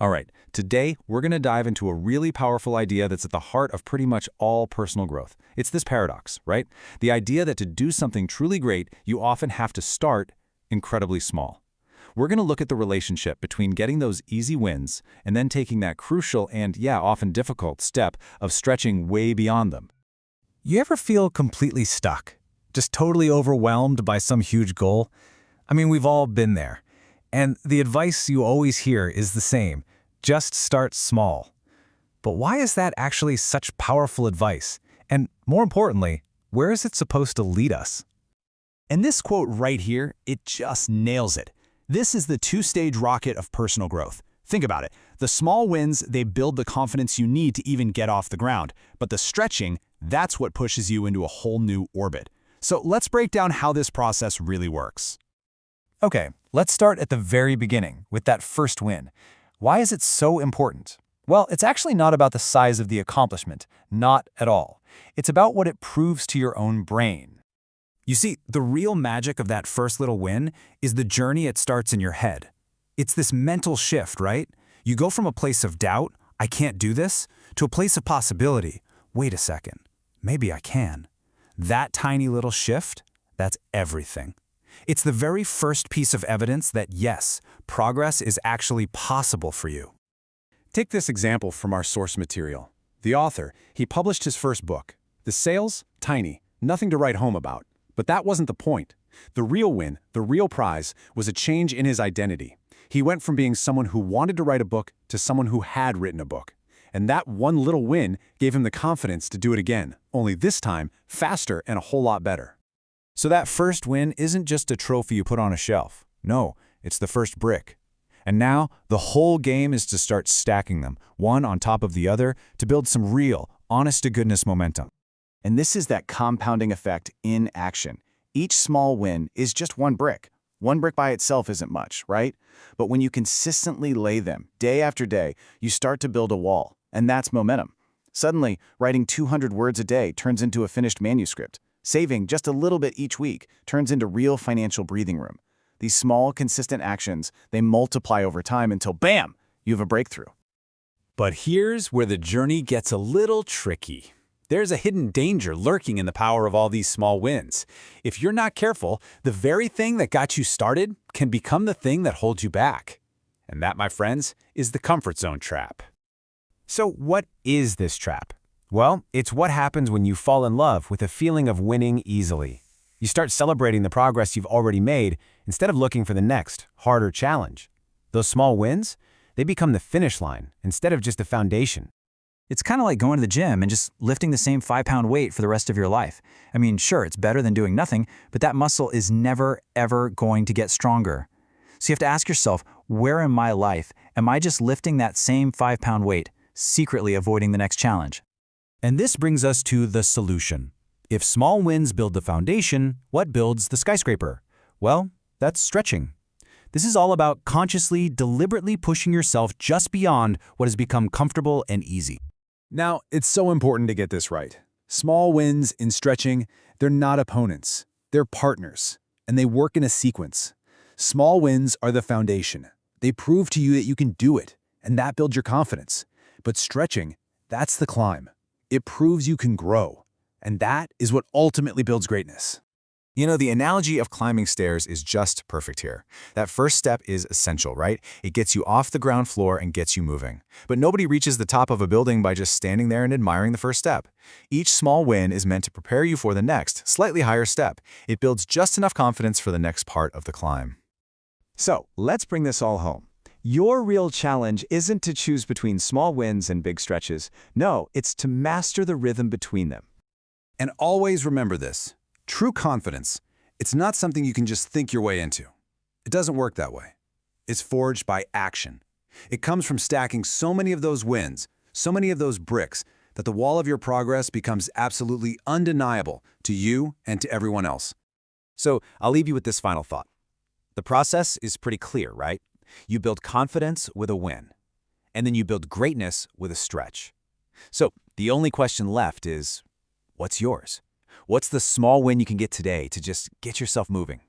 All right, today we're going to dive into a really powerful idea that's at the heart of pretty much all personal growth. It's this paradox, right? The idea that to do something truly great, you often have to start incredibly small. We're going to look at the relationship between getting those easy wins and then taking that crucial and, yeah, often difficult step of stretching way beyond them. You ever feel completely stuck? Just totally overwhelmed by some huge goal? I mean, we've all been there. And the advice you always hear is the same. Just start small. But why is that actually such powerful advice? And more importantly, where is it supposed to lead us? And this quote right here, it just nails it. This is the two-stage rocket of personal growth. Think about it. The small wins, they build the confidence you need to even get off the ground. But the stretching, that's what pushes you into a whole new orbit. So let's break down how this process really works. Okay, let's start at the very beginning with that first win. Why is it so important? Well, it's actually not about the size of the accomplishment, not at all. It's about what it proves to your own brain. You see, the real magic of that first little win is the journey it starts in your head. It's this mental shift, right? You go from a place of doubt, I can't do this, to a place of possibility. Wait a second, maybe I can. That tiny little shift, that's everything. It's the very first piece of evidence that yes, progress is actually possible for you. Take this example from our source material. The author, he published his first book. The sales, tiny, nothing to write home about. But that wasn't the point. The real win, the real prize, was a change in his identity. He went from being someone who wanted to write a book to someone who had written a book. And that one little win gave him the confidence to do it again, only this time, faster and a whole lot better. So that first win isn't just a trophy you put on a shelf. No, it's the first brick. And now, the whole game is to start stacking them, one on top of the other, to build some real, honest-to-goodness momentum. And this is that compounding effect in action. Each small win is just one brick. One brick by itself isn't much, right? But when you consistently lay them, day after day, you start to build a wall, and that's momentum. Suddenly, writing 200 words a day turns into a finished manuscript. Saving just a little bit each week turns into real financial breathing room. These small, consistent actions, they multiply over time until, bam, you have a breakthrough. But here's where the journey gets a little tricky. There's a hidden danger lurking in the power of all these small wins. If you're not careful, the very thing that got you started can become the thing that holds you back. And that, my friends, is the comfort zone trap. So what is this trap? Well, it's what happens when you fall in love with a feeling of winning easily. You start celebrating the progress you've already made instead of looking for the next, harder challenge. Those small wins, they become the finish line instead of just the foundation. It's kind of like going to the gym and just lifting the same 5-pound weight for the rest of your life. I mean, sure, it's better than doing nothing, but that muscle is never, ever going to get stronger. So you have to ask yourself, where in my life am I just lifting that same 5-pound weight, secretly avoiding the next challenge? And this brings us to the solution. If small wins build the foundation, what builds the skyscraper? Well, that's stretching. This is all about consciously, deliberately pushing yourself just beyond what has become comfortable and easy. Now, it's so important to get this right. Small wins in stretching, they're not opponents. They're partners, and they work in a sequence. Small wins are the foundation. They prove to you that you can do it, and that builds your confidence. But stretching, that's the climb. It proves you can grow, and that is what ultimately builds greatness. You know, the analogy of climbing stairs is just perfect here. That first step is essential, right? It gets you off the ground floor and gets you moving. But nobody reaches the top of a building by just standing there and admiring the first step. Each small win is meant to prepare you for the next, slightly higher step. It builds just enough confidence for the next part of the climb. So, let's bring this all home. Your real challenge isn't to choose between small wins and big stretches. No, it's to master the rhythm between them. And always remember this. True confidence, it's not something you can just think your way into. It doesn't work that way. It's forged by action. It comes from stacking so many of those wins, so many of those bricks, that the wall of your progress becomes absolutely undeniable to you and to everyone else. So I'll leave you with this final thought. The process is pretty clear, right? You build confidence with a win, and then you build greatness with a stretch. So the only question left is, what's yours? What's the small win you can get today to just get yourself moving?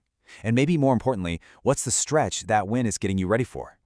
And maybe more importantly, what's the stretch that win is getting you ready for?